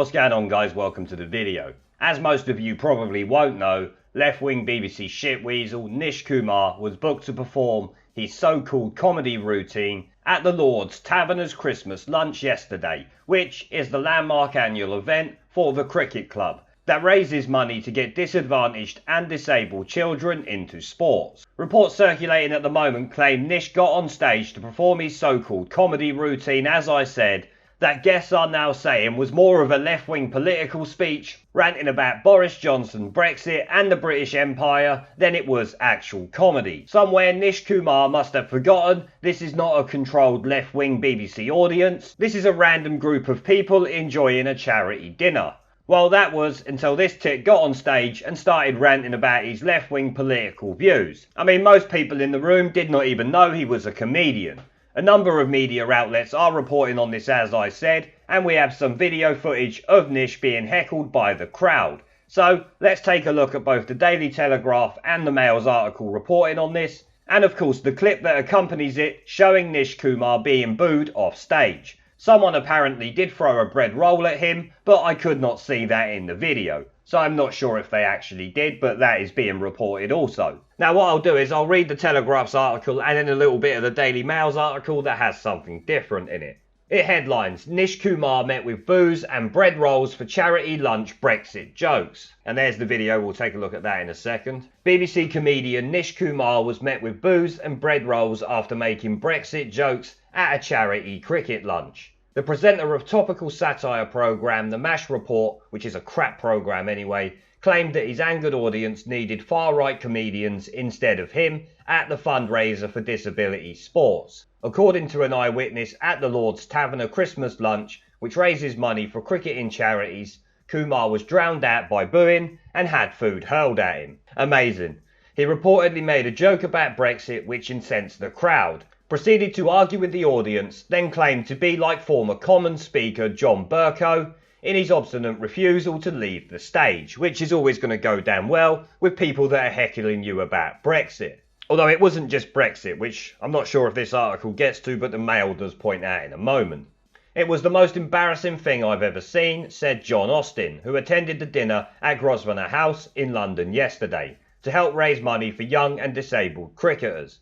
What's going on, guys? Welcome to the video. As most of you probably won't know, left-wing BBC shitweasel Nish Kumar was booked to perform his so-called comedy routine at the Lord's Taverners Christmas lunch yesterday, which is the landmark annual event for the cricket club that raises money to get disadvantaged and disabled children into sports. Reports circulating at the moment claim Nish got on stage to perform his so-called comedy routine, as I said, that guests are now saying was more of a left-wing political speech, ranting about Boris Johnson, Brexit and the British Empire, than it was actual comedy. Somewhere Nish Kumar must have forgotten this is not a controlled left-wing BBC audience. This is a random group of people enjoying a charity dinner. Well, that was until this tit got on stage and started ranting about his left-wing political views. I mean, most people in the room did not even know he was a comedian. A number of media outlets are reporting on this, as I said, and we have some video footage of Nish being heckled by the crowd. So let's take a look at both the Daily Telegraph and the Mail's article reporting on this, and of course the clip that accompanies it showing Nish Kumar being booed off stage. Someone apparently did throw a bread roll at him, but I could not see that in the video. So I'm not sure if they actually did, but that is being reported also. Now what I'll do is I'll read the Telegraph's article and then a little bit of the Daily Mail's article that has something different in it. It headlines, Nish Kumar met with booze and bread rolls for charity lunch Brexit jokes. And there's the video, we'll take a look at that in a second. BBC comedian Nish Kumar was met with booze and bread rolls after making Brexit jokes at a charity cricket lunch. The presenter of topical satire programme The MASH Report, which is a crap programme anyway, claimed that his angered audience needed far-right comedians instead of him at the fundraiser for disability sports. According to an eyewitness at the Lord's Taverner Christmas lunch, which raises money for cricketing charities, Kumar was drowned out by booing and had food hurled at him. Amazing. He reportedly made a joke about Brexit which incensed the crowd, proceeded to argue with the audience, then claimed to be like former Commons Speaker John Bercow in his obstinate refusal to leave the stage, which is always going to go down well with people that are heckling you about Brexit. Although it wasn't just Brexit, which I'm not sure if this article gets to, but the Mail does point out in a moment. It was the most embarrassing thing I've ever seen, said John Austin, who attended the dinner at Grosvenor House in London yesterday to help raise money for young and disabled cricketers.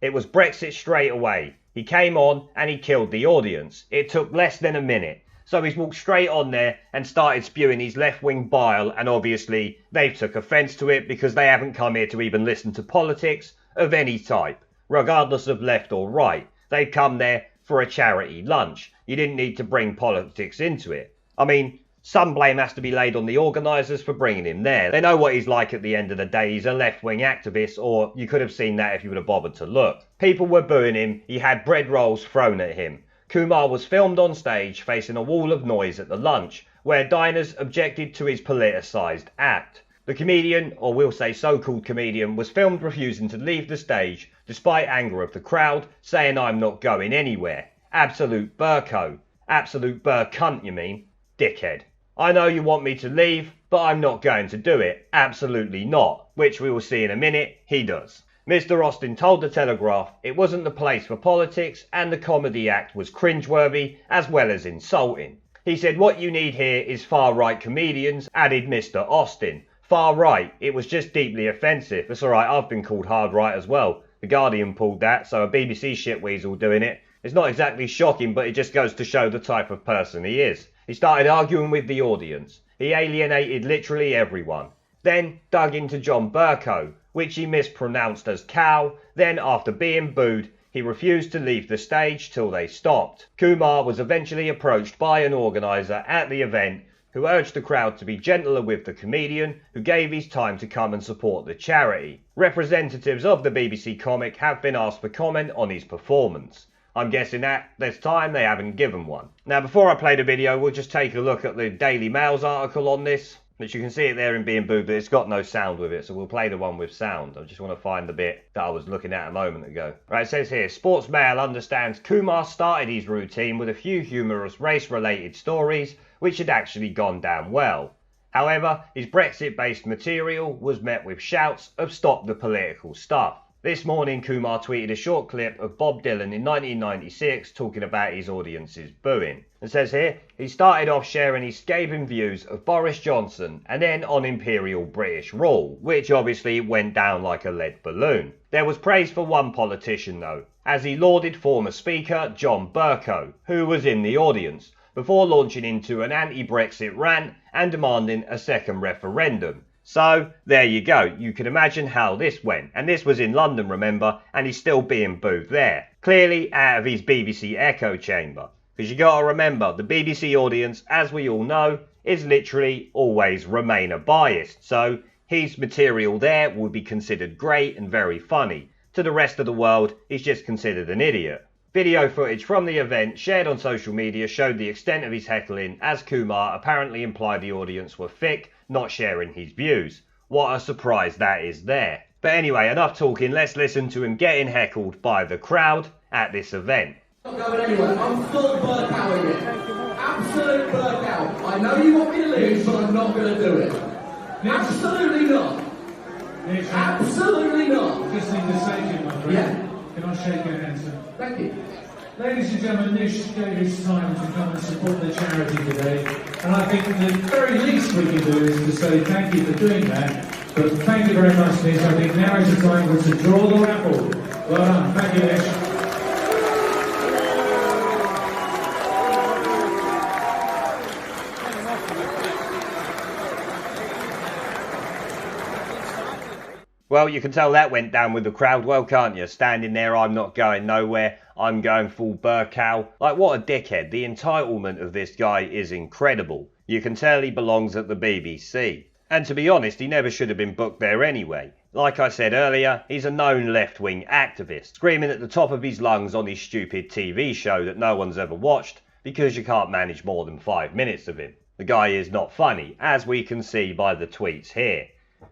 It was Brexit straight away. He came on and he killed the audience. It took less than a minute. So he's walked straight on there and started spewing his left-wing bile, and obviously they took offence to it because they haven't come here to even listen to politics of any type, regardless of left or right. They've come there for a charity lunch. You didn't need to bring politics into it. I mean, some blame has to be laid on the organisers for bringing him there. They know what he's like at the end of the day. He's a left-wing activist, or you could have seen that if you would have bothered to look. People were booing him. He had bread rolls thrown at him. Kumar was filmed on stage facing a wall of noise at the lunch, where diners objected to his politicised act. The comedian, or we'll say so-called comedian, was filmed refusing to leave the stage, despite anger of the crowd, saying I'm not going anywhere. Absolute Burko. Absolute cunt, you mean? Dickhead. I know you want me to leave, but I'm not going to do it. Absolutely not. Which we will see in a minute, he does. Mr. Austin told the Telegraph it wasn't the place for politics and the comedy act was cringeworthy as well as insulting. He said what you need here is far-right comedians, added Mr. Austin. Far-right, it was just deeply offensive. It's alright, I've been called hard-right as well. The Guardian pulled that, so a BBC shitweasel doing it. It's not exactly shocking, but it just goes to show the type of person he is. He started arguing with the audience. He alienated literally everyone. Then dug into John Bercow, which he mispronounced as cow. Then, after being booed, he refused to leave the stage till they stopped. Kumar was eventually approached by an organiser at the event who urged the crowd to be gentler with the comedian, who gave his time to come and support the charity. Representatives of the BBC comic have been asked for comment on his performance. I'm guessing at this time they haven't given one. Now before I play the video, we'll just take a look at the Daily Mail's article on this, which you can see it there in being booed, but it's got no sound with it, so we'll play the one with sound. I just want to find the bit that I was looking at a moment ago. Right, it says here, Sports Mail understands Kumar started his routine with a few humorous race-related stories, which had actually gone down well. However, his Brexit-based material was met with shouts of stop the political stuff. This morning, Kumar tweeted a short clip of Bob Dylan in 1996 talking about his audience's booing. It says here, he started off sharing his scathing views of Boris Johnson and then on Imperial British rule, which obviously went down like a lead balloon. There was praise for one politician though, as he lauded former Speaker John Bercow, who was in the audience, before launching into an anti-Brexit rant and demanding a second referendum. So, there you go, you can imagine how this went, and this was in London, remember, and he's still being booed there. Clearly out of his BBC echo chamber. Because you gotta remember, the BBC audience, as we all know, is literally always Remainer biased, so his material there would be considered great and very funny. To the rest of the world, he's just considered an idiot. Video footage from the event shared on social media showed the extent of his heckling, as Kumar apparently implied the audience were thick, not sharing his views. What a surprise that is there. But anyway, enough talking, let's listen to him getting heckled by the crowd at this event. I'm not going anywhere. I'm full Bercow in it. Absolute Bercow. I know you want me to lose, but I'm not going to do it. Absolutely not. Absolutely not. Just need to say to you, my friend. Yeah. Can I shake your hand, sir? Thank you. Ladies and gentlemen, Nish gave his time to come and support the charity today, and I think the very least we can do is to say thank you for doing that. But thank you very much, Nish. I think now is the time for us to draw the raffle. Well done. Thank you, Nish. Well, you can tell that went down with the crowd well, can't you? Standing there, I'm not going nowhere, I'm going full Bercow. Like, what a dickhead. The entitlement of this guy is incredible. You can tell he belongs at the BBC. And to be honest, he never should have been booked there anyway. Like I said earlier, he's a known left-wing activist, screaming at the top of his lungs on his stupid TV show that no one's ever watched, because you can't manage more than 5 minutes of him. The guy is not funny, as we can see by the tweets here.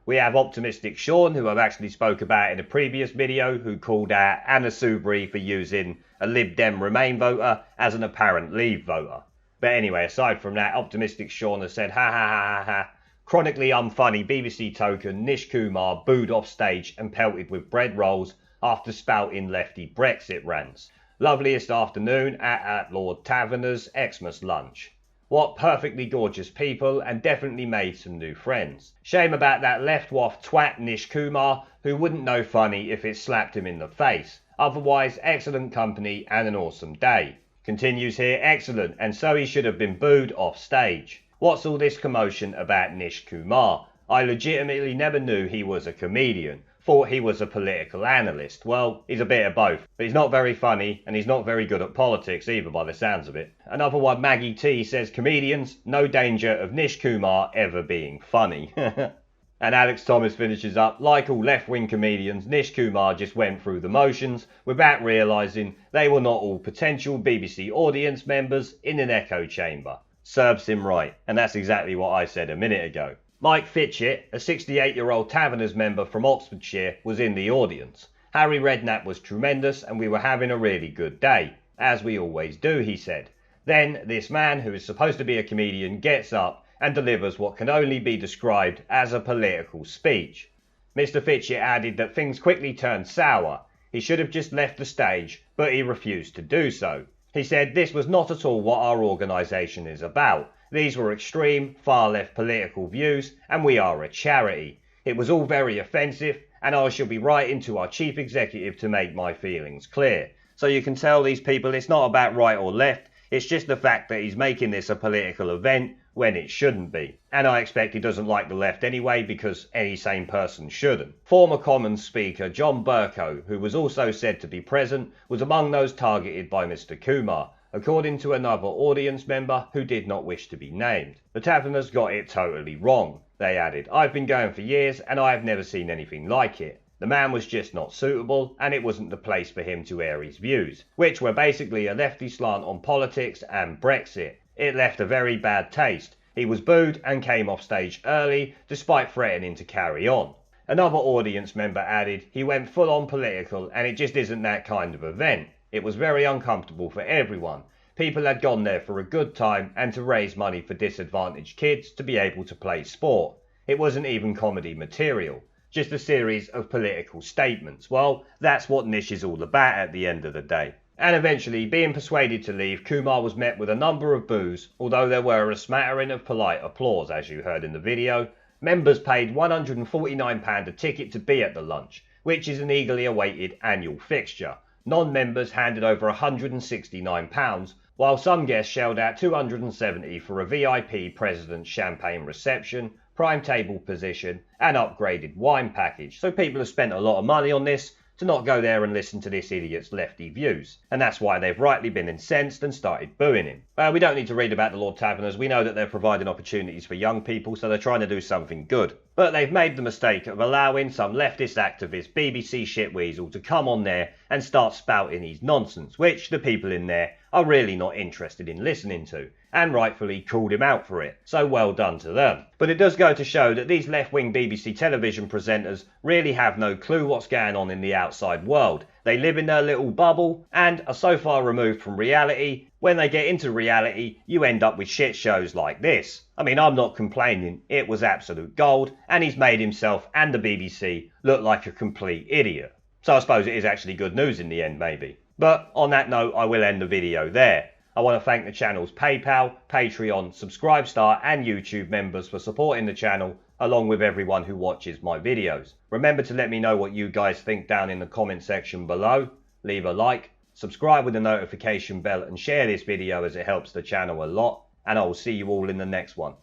We have Optimistic Sean, who I've actually spoke about in a previous video, who called out Anna Soubry for using a Lib Dem Remain voter as an apparent Leave voter. But anyway, aside from that, Optimistic Sean has said, ha ha ha ha ha, chronically unfunny BBC token Nish Kumar booed off stage and pelted with bread rolls after spouting lefty Brexit rants. Loveliest afternoon at Lord Taverner's Xmas lunch. What perfectly gorgeous people, and definitely made some new friends. Shame about that left waff twat Nish Kumar, who wouldn't know funny if it slapped him in the face. Otherwise, excellent company and an awesome day. Continues here, excellent, and so he should have been booed off stage. What's all this commotion about Nish Kumar? I legitimately never knew he was a comedian. Thought he was a political analyst. Well, he's a bit of both, but he's not very funny, and he's not very good at politics either by the sounds of it. Another one, Maggie T, says, comedians, no danger of Nish Kumar ever being funny. And Alex Thomas finishes up, like all left-wing comedians, Nish Kumar just went through the motions without realising they were not all potential BBC audience members in an echo chamber. Serves him right, and that's exactly what I said a minute ago. Mike Fitchett, a 68-year-old Taverners member from Oxfordshire, was in the audience. Harry Redknapp was tremendous and we were having a really good day, as we always do, he said. Then this man, who is supposed to be a comedian, gets up and delivers what can only be described as a political speech. Mr. Fitchett added that things quickly turned sour. He should have just left the stage, but he refused to do so. He said this was not at all what our organisation is about. These were extreme, far-left political views, and we are a charity. It was all very offensive, and I shall be writing to our chief executive to make my feelings clear. So you can tell these people it's not about right or left, it's just the fact that he's making this a political event when it shouldn't be. And I expect he doesn't like the left anyway, because any sane person shouldn't. Former Commons Speaker John Bercow, who was also said to be present, was among those targeted by Mr. Kumar, according to another audience member who did not wish to be named. The Taverners got it totally wrong. They added, I've been going for years and I have never seen anything like it. The man was just not suitable, and it wasn't the place for him to air his views, which were basically a lefty slant on politics and Brexit. It left a very bad taste. He was booed and came off stage early, despite threatening to carry on. Another audience member added, he went full on political and it just isn't that kind of event. It was very uncomfortable for everyone. People had gone there for a good time and to raise money for disadvantaged kids to be able to play sport. It wasn't even comedy material. just a series of political statements. Well, that's what Nish is all about at the end of the day. And eventually, being persuaded to leave, Kumar was met with a number of boos, although there were a smattering of polite applause, as you heard in the video. Members paid £149 a ticket to be at the lunch, which is an eagerly awaited annual fixture. Non-members handed over £169, while some guests shelled out £270 for a VIP President's champagne reception, prime table position and upgraded wine package. So people have spent a lot of money on this to not go there and listen to this idiot's lefty views. And that's why they've rightly been incensed and started booing him. We don't need to read about the Lord Taverners. We know that they're providing opportunities for young people, so they're trying to do something good. But they've made the mistake of allowing some leftist activist BBC shitweasel to come on there and start spouting his nonsense, which the people in there are really not interested in listening to, and rightfully called him out for it. So well done to them. But it does go to show that these left-wing BBC television presenters really have no clue what's going on in the outside world. They live in their little bubble and are so far removed from reality. When they get into reality, you end up with shit shows like this. I mean, I'm not complaining, it was absolute gold, and he's made himself and the BBC look like a complete idiot. So I suppose it is actually good news in the end, maybe. But on that note, I will end the video there. I want to thank the channel's PayPal, Patreon, Subscribestar and YouTube members for supporting the channel, along with everyone who watches my videos. Remember to let me know what you guys think down in the comment section below. Leave a like, subscribe with the notification bell and share this video as it helps the channel a lot. And I will see you all in the next one.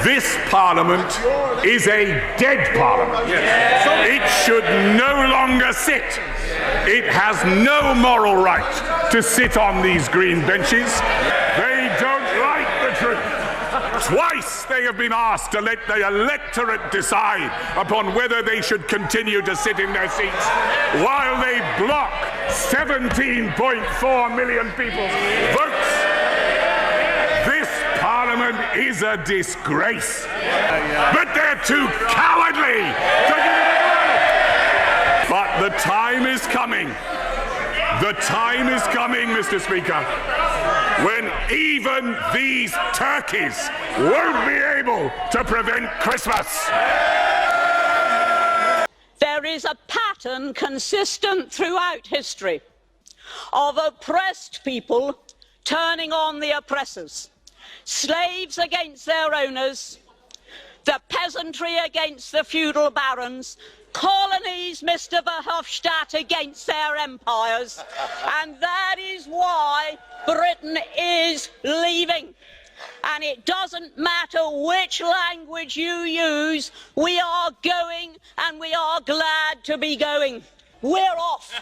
This Parliament is a dead Parliament. It should no longer sit. It has no moral right to sit on these green benches. They don't like the truth. Twice they have been asked to let the electorate decide upon whether they should continue to sit in their seats, while they block 17.4 million people's votes. This Parliament is a disgrace, but they're too cowardly to give it a go. But the time is coming. The time is coming, Mr. Speaker, when even these turkeys won't be able to prevent Christmas. There is a pattern consistent throughout history of oppressed people turning on the oppressors, slaves against their owners, the peasantry against the feudal barons, colonies, Mr. Verhofstadt, against their empires, and that is why Britain is leaving. And it doesn't matter which language you use, we are going, and we are glad to be going. We're off.